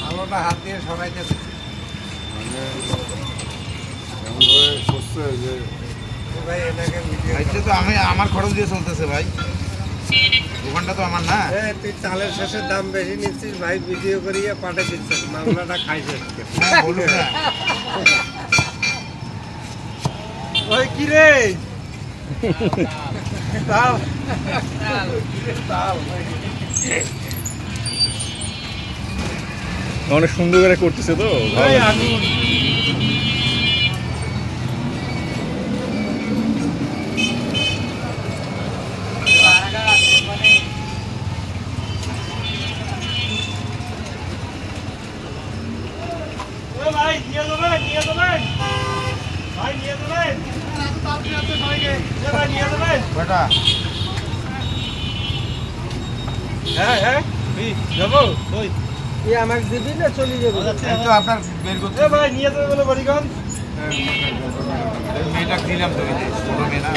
আলোটা হাত দিয়ে সরাইতেছে ভাই, এটাকে তো আমি আমার খরচ দিয়ে চলতেছে ভাই, দোকানটা তো আমার না। তুই চালের শেষের দাম বেশি নিচ্ছিস ভাই, ভিডিও করিয়ে পাঠিয়ে দিচ্ছিস, মামলাটা খাইছে। বলুন না ওই কি রে তাল তাল অনেক সুন্দর করে করতেছে তো ওই আগুন। ভাই নিয়ে যাবেন, নিয়ে যাবেন ভাই, নিয়ে যাবেন ভাই, নিয়ে যাবেন বেটা। হ্যাঁ হ্যাঁ যাবো ওই আমাকে দিবি না চলে যাবো? তো আপনার বের করতে ভাই, নিয়ে যাবে বলে বাড়িগঞ্জ। মেয়েটা দিলাম তো, ছোট মেয়ে না।